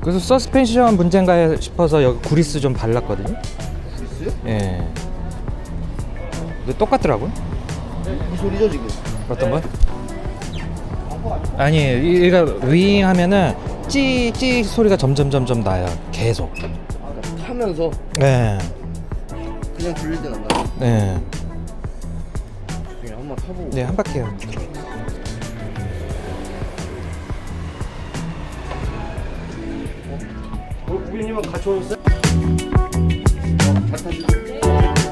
그래서 서스펜션 문제인가 싶어서 여기 구리스 좀 발랐거든요. 구리스요? 예. 근데 똑같더라고요. 무슨 소리죠 지금? 어떤 건? 아니, 얘가 윙 하면은 찌 소리가 점점 나요. 계속. 타면서 네. 그냥 들릴 땐 안 나요? 네. 그냥 한번 타보고. 네, 한 바퀴요. 고객님은 같이 오셨어요? 잘 타시고.